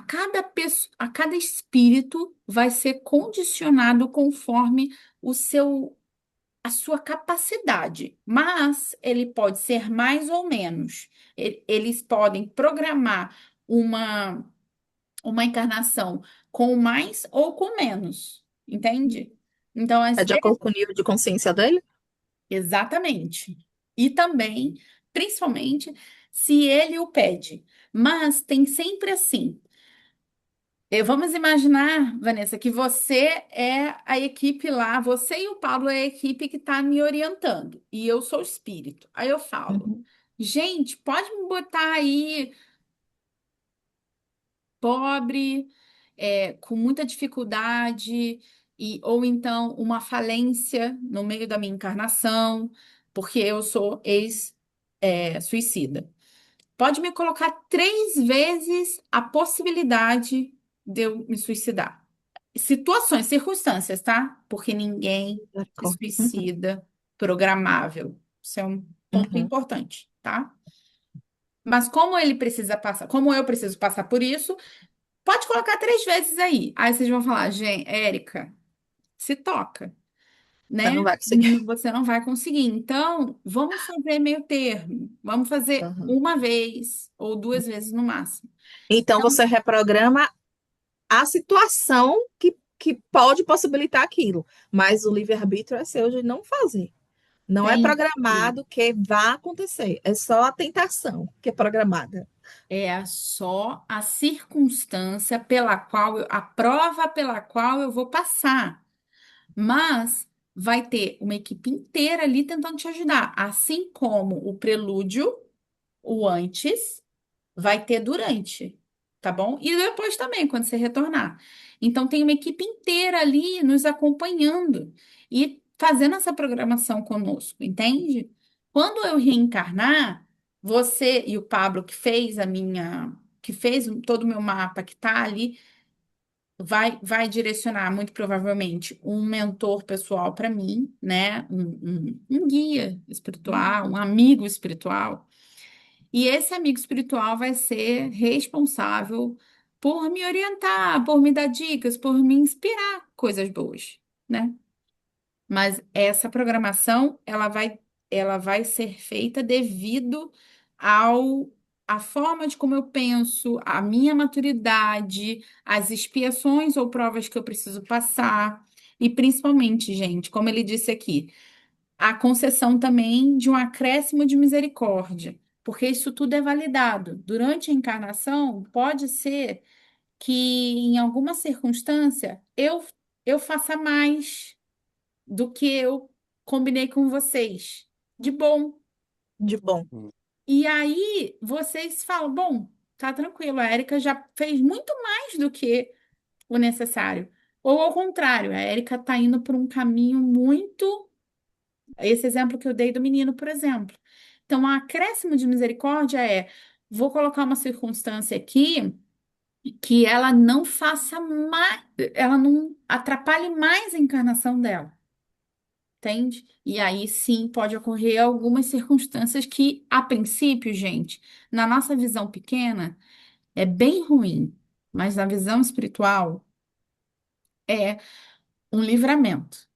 cada espírito vai ser condicionado conforme o seu a sua capacidade, mas ele pode ser mais ou menos. Eles podem programar uma, uma encarnação com mais ou com menos, entende? Então, às É de vezes, acordo com o nível de consciência dele? exatamente. E também, principalmente, se ele o pede. Mas tem sempre assim. Vamos imaginar, Vanessa, que você é a equipe lá, você e o Pablo é a equipe que está me orientando, e eu sou o espírito. Aí eu falo, Uhum. gente, pode me botar aí pobre, com muita dificuldade, ou então uma falência no meio da minha encarnação, porque eu sou ex-suicida. Pode me colocar 3 vezes a possibilidade de eu me suicidar. Situações, circunstâncias, tá? Porque ninguém se Misericórdia. Uhum. suicida programável. Isso é um ponto Uhum. importante, tá? Mas como ele precisa passar, como eu preciso passar por isso, pode colocar 3 vezes aí. Aí vocês vão falar, gente, Érica, se toca, Você né? não vai conseguir. Você não vai conseguir. Então, vamos fazer meio termo. Vamos fazer Uhum. uma vez ou 2 vezes no máximo. Então, você reprograma a situação que pode possibilitar aquilo, mas o livre-arbítrio é seu de não fazer. Não é Sempre. programado que vá acontecer, é só a tentação que é programada. É só a circunstância pela qual, a prova pela qual eu vou passar. Mas vai ter uma equipe inteira ali tentando te ajudar, assim como o prelúdio, o antes, vai ter durante, tá bom? E depois também, quando você retornar. Então, tem uma equipe inteira ali nos acompanhando e fazendo essa programação conosco, entende? Quando eu reencarnar, você e o Pablo, que fez a minha. que fez todo o meu mapa, que está ali, vai direcionar, muito provavelmente, um mentor pessoal para mim, né? Um guia espiritual, um amigo espiritual. E esse amigo espiritual vai ser responsável por me orientar, por me dar dicas, por me inspirar coisas boas, né? Mas essa programação, ela vai ser feita devido ao a forma de como eu penso, a minha maturidade, as expiações ou provas que eu preciso passar, e principalmente, gente, como ele disse aqui, a concessão também de um acréscimo de misericórdia, porque isso tudo é validado. Durante a encarnação, pode ser que em alguma circunstância eu faça mais do que eu combinei com vocês, de bom. De bom. E aí vocês falam, bom, tá tranquilo, a Érica já fez muito mais do que o necessário. Ou ao contrário, a Érica tá indo por um caminho muito. Esse exemplo que eu dei do menino, por exemplo. Então, o acréscimo de misericórdia é: vou colocar uma circunstância aqui que ela não faça mais, ela não atrapalhe mais a encarnação dela. Entende? E aí sim pode ocorrer algumas circunstâncias que, a princípio, gente, na nossa visão pequena, é bem ruim, mas na visão espiritual é um livramento.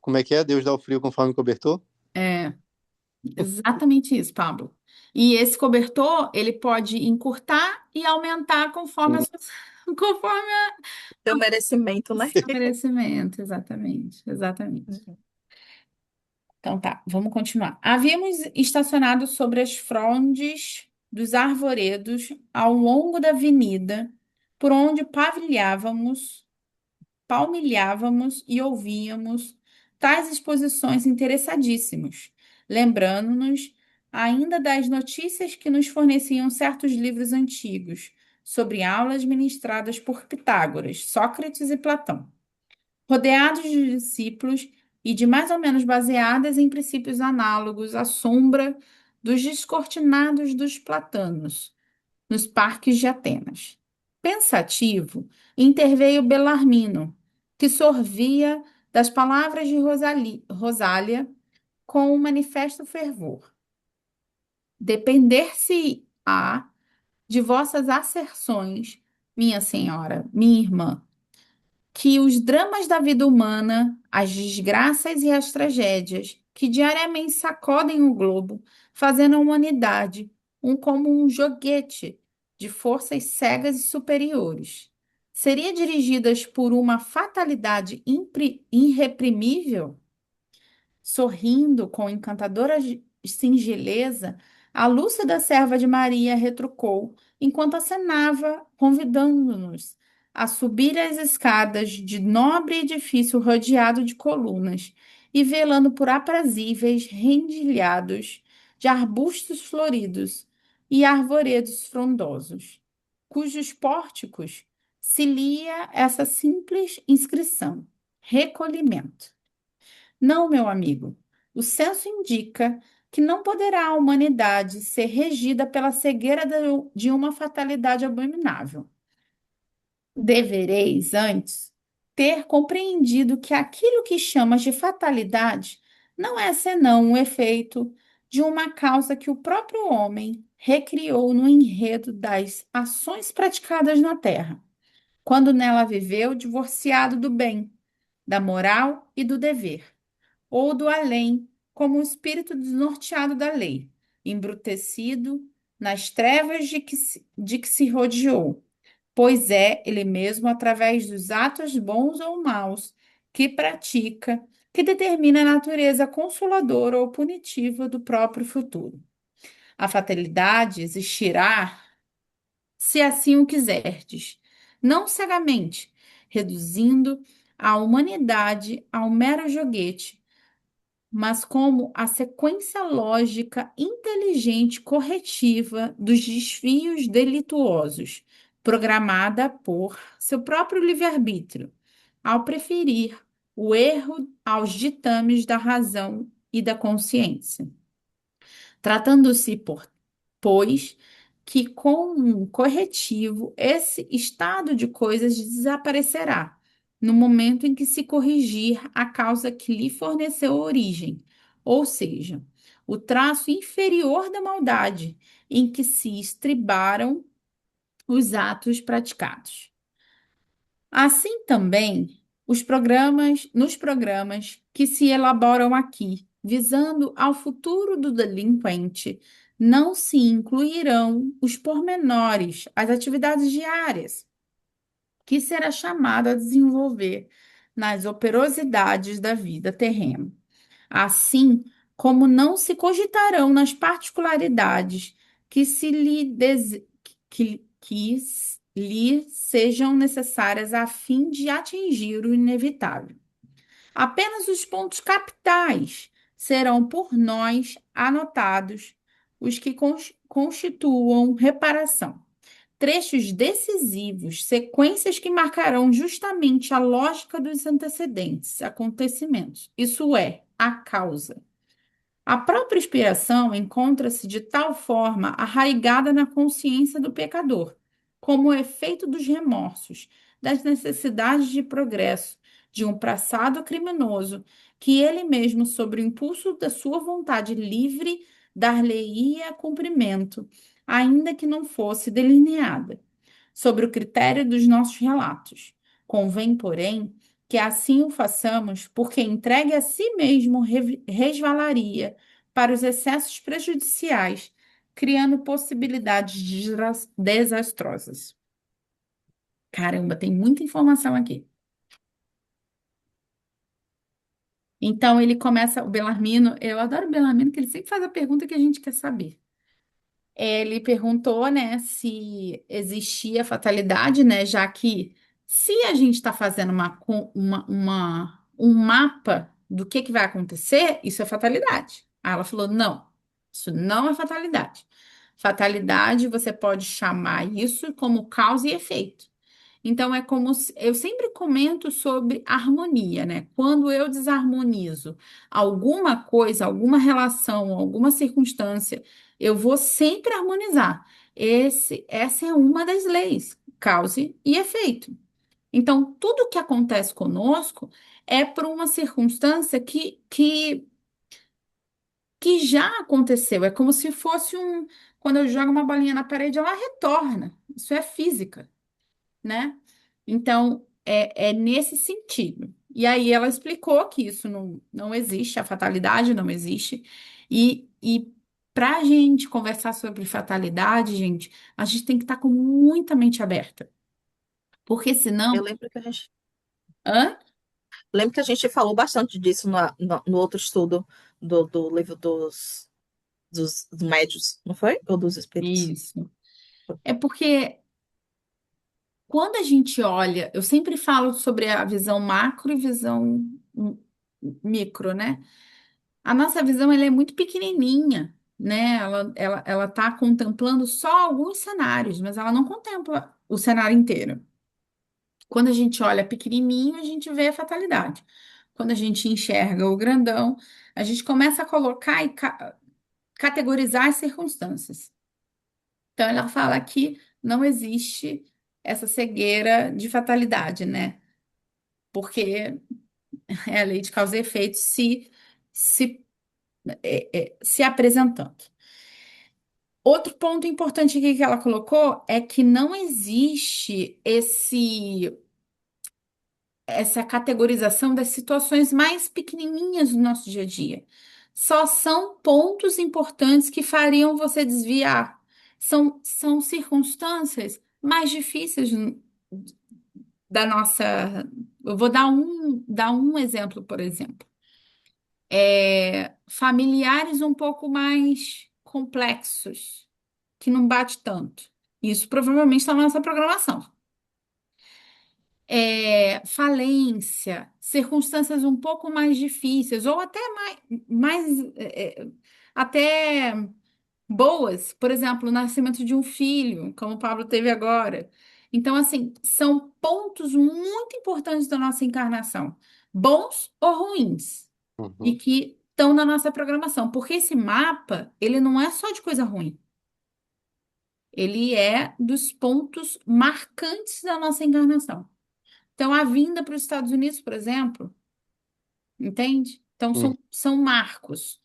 Como é que é? Deus dá o frio conforme o cobertor? É exatamente isso, Pablo. E esse cobertor, ele pode encurtar e aumentar conforme, conforme Teu merecimento, o né? seu merecimento. Exatamente, exatamente. Então tá, vamos continuar. Havíamos estacionado sobre as frondes dos arvoredos ao longo da avenida, por onde palmilhávamos e ouvíamos tais exposições interessadíssimos, lembrando-nos ainda das notícias que nos forneciam certos livros antigos sobre aulas ministradas por Pitágoras, Sócrates e Platão, rodeados de discípulos e de mais ou menos baseadas em princípios análogos à sombra dos descortinados dos platanos, nos parques de Atenas. Pensativo, interveio Belarmino, que sorvia das palavras de Rosália com um manifesto fervor. Depender-se-á de vossas asserções, minha senhora, minha irmã, que os dramas da vida humana, as desgraças e as tragédias que diariamente sacodem o globo, fazendo a humanidade como um joguete de forças cegas e superiores, seria dirigidas por uma fatalidade irreprimível? Sorrindo com encantadora singeleza, a lúcida serva de Maria retrucou, enquanto acenava, convidando-nos a subir as escadas de nobre edifício rodeado de colunas e velando por aprazíveis rendilhados de arbustos floridos e arvoredos frondosos, cujos pórticos se lia essa simples inscrição: recolhimento. Não, meu amigo. O senso indica que não poderá a humanidade ser regida pela cegueira de uma fatalidade abominável. Devereis, antes, ter compreendido que aquilo que chamas de fatalidade não é senão um efeito de uma causa que o próprio homem recriou no enredo das ações praticadas na terra, quando nela viveu divorciado do bem, da moral e do dever ou do além, como um espírito desnorteado da lei, embrutecido nas trevas de que se rodeou, pois é ele mesmo, através dos atos bons ou maus que pratica, que determina a natureza consoladora ou punitiva do próprio futuro. A fatalidade existirá se assim o quiserdes, não cegamente, reduzindo a humanidade a um mero joguete, mas como a sequência lógica inteligente corretiva dos desvios delituosos, programada por seu próprio livre-arbítrio, ao preferir o erro aos ditames da razão e da consciência. Tratando-se, pois, que com um corretivo esse estado de coisas desaparecerá no momento em que se corrigir a causa que lhe forneceu origem, ou seja, o traço inferior da maldade em que se estribaram os atos praticados. Assim também, nos programas que se elaboram aqui, visando ao futuro do delinquente, não se incluirão os pormenores, as atividades diárias, que será chamado a desenvolver nas operosidades da vida terrena. Assim como não se cogitarão nas particularidades que se lhe lhe sejam necessárias a fim de atingir o inevitável. Apenas os pontos capitais serão por nós anotados, os que constituam reparação. Trechos decisivos, sequências que marcarão justamente a lógica dos antecedentes acontecimentos, isso é, a causa. A própria inspiração encontra-se de tal forma arraigada na consciência do pecador, como o efeito dos remorsos, das necessidades de progresso, de um passado criminoso, que ele mesmo, sob o impulso da sua vontade livre, dar-lhe-ia cumprimento, ainda que não fosse delineada sobre o critério dos nossos relatos. Convém, porém, que assim o façamos, porque entregue a si mesmo resvalaria para os excessos prejudiciais, criando possibilidades desastrosas. Caramba, tem muita informação aqui. Então ele começa, o Bellarmino, eu adoro o Bellarmino, que ele sempre faz a pergunta que a gente quer saber. Ele perguntou, né, se existia fatalidade, né, já que se a gente está fazendo um mapa do que vai acontecer, isso é fatalidade. Aí ela falou, não, isso não é fatalidade. Fatalidade, você pode chamar isso como causa e efeito. Então, é como eu sempre comento sobre harmonia, né? Quando eu desarmonizo alguma coisa, alguma relação, alguma circunstância, eu vou sempre harmonizar. Essa é uma das leis, causa e efeito. Então, tudo que acontece conosco é por uma circunstância que já aconteceu. É como se fosse um. Quando eu jogo uma bolinha na parede, ela retorna. Isso é física, né? Então, é nesse sentido. E aí ela explicou que isso não existe, a fatalidade não existe. E para a gente conversar sobre fatalidade, gente, a gente tem que estar com muita mente aberta. Porque Eu senão. lembro que a gente, Hã? lembro que a gente falou bastante disso no outro estudo do livro dos médios, não foi? Ou dos espíritos? Isso. É porque quando a gente olha, eu sempre falo sobre a visão macro e visão micro, né? A nossa visão ela é muito pequenininha, né? Ela tá contemplando só alguns cenários, mas ela não contempla o cenário inteiro. Quando a gente olha pequenininho, a gente vê a fatalidade. Quando a gente enxerga o grandão, a gente começa a colocar e categorizar as circunstâncias. Então, ela fala que não existe essa cegueira de fatalidade, né? Porque é a lei de causa e efeito se, se apresentando. Outro ponto importante aqui que ela colocou é que não existe essa categorização das situações mais pequenininhas do nosso dia a dia. Só são pontos importantes que fariam você desviar. São circunstâncias mais difíceis da nossa. Eu vou dar um exemplo, por exemplo. Familiares um pouco mais complexos, que não bate tanto. Isso provavelmente está na nossa programação. Falência, circunstâncias um pouco mais difíceis, ou até até boas, por exemplo, o nascimento de um filho, como o Pablo teve agora. Então, assim, são pontos muito importantes da nossa encarnação, bons ou ruins, e Uhum. que estão na nossa programação, porque esse mapa, ele não é só de coisa ruim. Ele é dos pontos marcantes da nossa encarnação. Então, a vinda para os Estados Unidos, por exemplo, entende? Então, Hum, são marcos.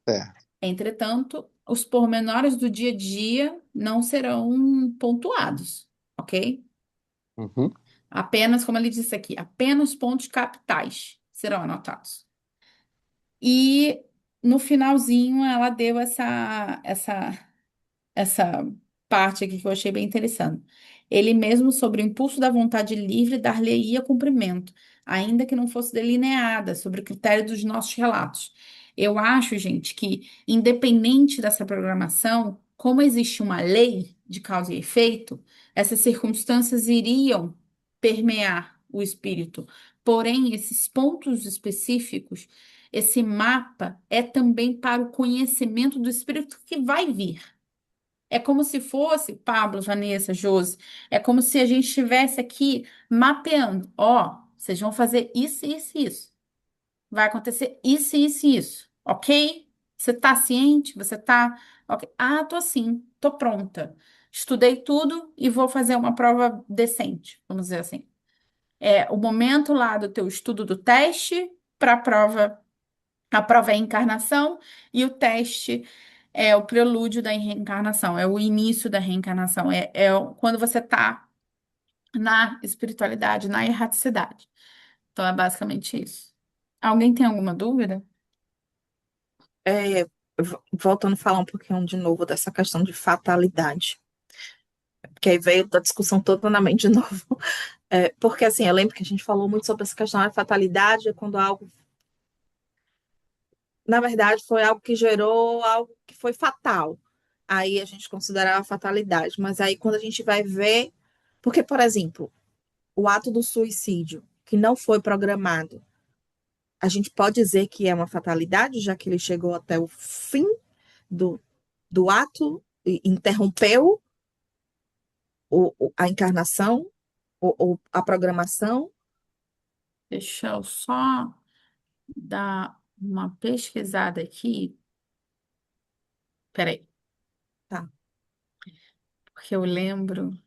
certo. Entretanto, os pormenores do dia a dia não serão pontuados, ok? Uhum. Apenas, como ele disse aqui, apenas pontos capitais serão anotados. E no finalzinho ela deu essa parte aqui que eu achei bem interessante. Ele mesmo, sobre o impulso da vontade livre, dar-lhe-ia cumprimento, ainda que não fosse delineada sobre o critério dos nossos relatos. Eu acho, gente, que independente dessa programação, como existe uma lei de causa e efeito, essas circunstâncias iriam permear o espírito. Porém, esses pontos específicos, esse mapa é também para o conhecimento do espírito que vai vir. É como se fosse, Pablo, Vanessa, Josi, é como se a gente estivesse aqui mapeando. Ó, vocês vão fazer isso, isso, isso. Vai acontecer isso, isso, isso. Ok? Você tá ciente? Você tá. Ok. Ah, tô sim, tô pronta. Estudei tudo e vou fazer uma prova decente, vamos dizer assim. É o momento lá do teu estudo do teste para a prova. A prova é a encarnação e o teste é o prelúdio da reencarnação, é o início da reencarnação, quando você está na espiritualidade, na erraticidade. Então é basicamente isso. Alguém tem alguma dúvida? É, voltando a falar um pouquinho de novo dessa questão de fatalidade, porque aí veio a discussão toda na mente de novo. Porque assim, eu lembro que a gente falou muito sobre essa questão da fatalidade, é quando algo, na verdade, foi algo que gerou algo que foi fatal. Aí a gente considerava fatalidade. Mas aí quando a gente vai ver, porque, por exemplo, o ato do suicídio, que não foi programado, a gente pode dizer que é uma fatalidade, já que ele chegou até o fim do, do ato, e interrompeu a encarnação, ou a programação. Deixa eu só dar uma pesquisada aqui. Peraí, Tá. porque eu lembro.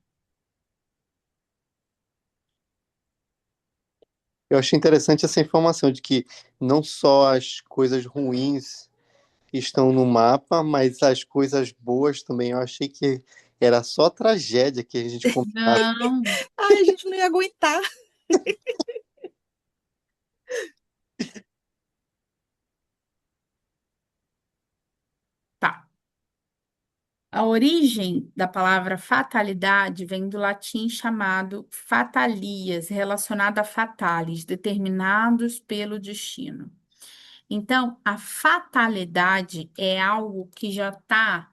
Eu achei interessante essa informação de que não só as coisas ruins estão no mapa, mas as coisas boas também. Eu achei que era só tragédia que a gente combinava. Não, Ai, a gente não ia aguentar. tá. A origem da palavra fatalidade vem do latim chamado fatalias, relacionado a fatales, determinados pelo destino. Então, a fatalidade é algo que já está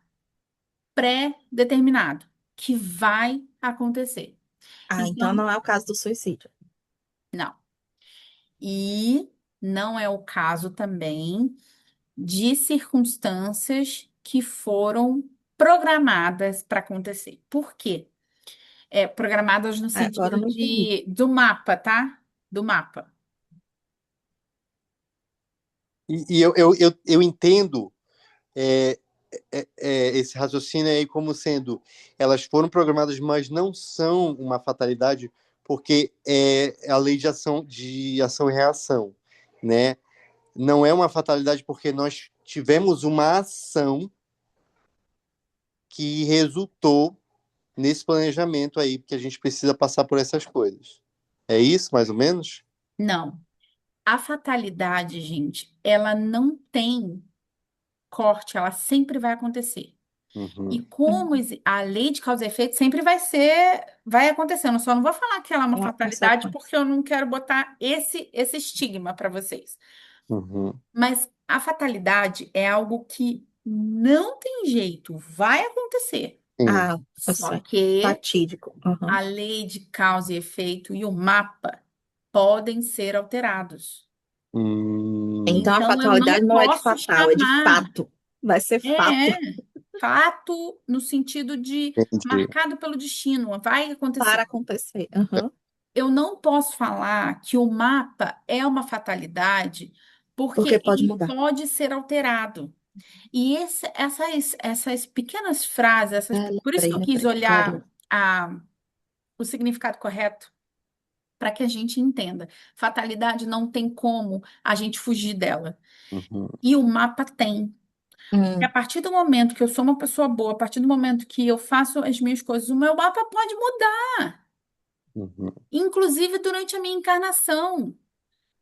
pré-determinado, que vai acontecer. Ah, então Então, não é o caso do suicídio. não. E não é o caso também de circunstâncias que foram programadas para acontecer. Por quê? Programadas no Agora eu sentido não entendi. do mapa, tá? Do mapa. E eu entendo é, esse raciocínio aí como sendo elas foram programadas, mas não são uma fatalidade, porque é a lei de ação e reação, né? Não é uma fatalidade porque nós tivemos uma ação que resultou nesse planejamento aí, porque a gente precisa passar por essas coisas. É isso, mais ou menos? Não. A fatalidade, gente, ela não tem corte, ela sempre vai acontecer. E Uhum. como a lei de causa e efeito sempre vai acontecendo. Eu só não vou falar que ela é uma Uma fatalidade consequência. porque eu não quero botar esse estigma para vocês. Uhum. Mas a fatalidade é algo que não tem jeito, vai acontecer. Sim. Ah, eu Só sei. que Fatídico. Uhum. a lei de causa e efeito e o mapa podem ser alterados. Então a Então, eu não fatalidade não é de posso fatal, é de chamar. fato. Vai ser É, fato. fato no sentido de Entendi. marcado pelo destino, vai Para acontecer. acontecer. Uhum. Eu não posso falar que o mapa é uma fatalidade, Porque porque pode ele mudar. pode ser alterado. Essas pequenas frases, por isso que eu quis Lembrei, clareou. olhar o significado correto, para que a gente entenda. Fatalidade não tem como a gente fugir dela. Uhum, E o mapa tem. E a Hum, partir do momento que eu sou uma pessoa boa, a partir do momento que eu faço as minhas coisas, o meu mapa pode mudar, uhum, inclusive durante a minha encarnação.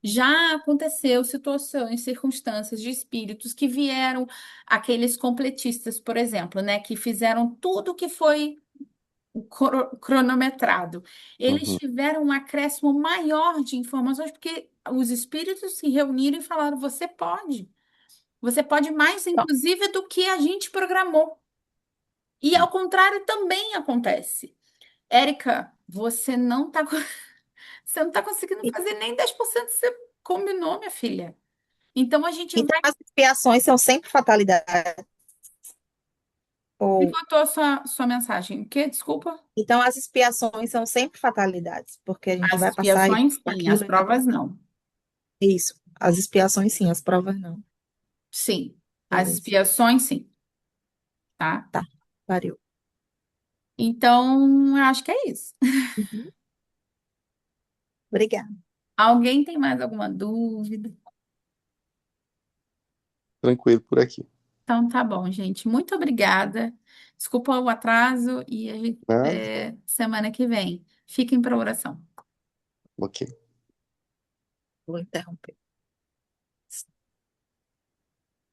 Já aconteceu situações, circunstâncias de espíritos que vieram, aqueles completistas, por exemplo, né, que fizeram tudo que foi cronometrado. Eles uhum. tiveram um acréscimo maior de informações porque os espíritos se reuniram e falaram: você pode. Você pode mais, então, inclusive, do que a gente programou. E ao contrário também acontece. Érica, você não tá conseguindo e- fazer nem 10% que você combinou, minha filha. Então a gente então vai. as expiações são sempre fatalidade. Ou Pivotou a sua mensagem. O quê? Desculpa. então as expiações são sempre fatalidades, porque a gente As vai passar expiações, por sim, as aquilo. Então, provas, não. isso. As expiações sim, as provas não. Sim. As Beleza. expiações, sim, tá? Tá. Variou. Então, eu acho que é isso. Uhum. Obrigada. Alguém tem mais alguma dúvida? Tranquilo por aqui. Então, tá bom, gente. Muito obrigada. Desculpa o atraso e a gente, Nada? semana que vem. Fiquem para oração. Ok. Vou interromper.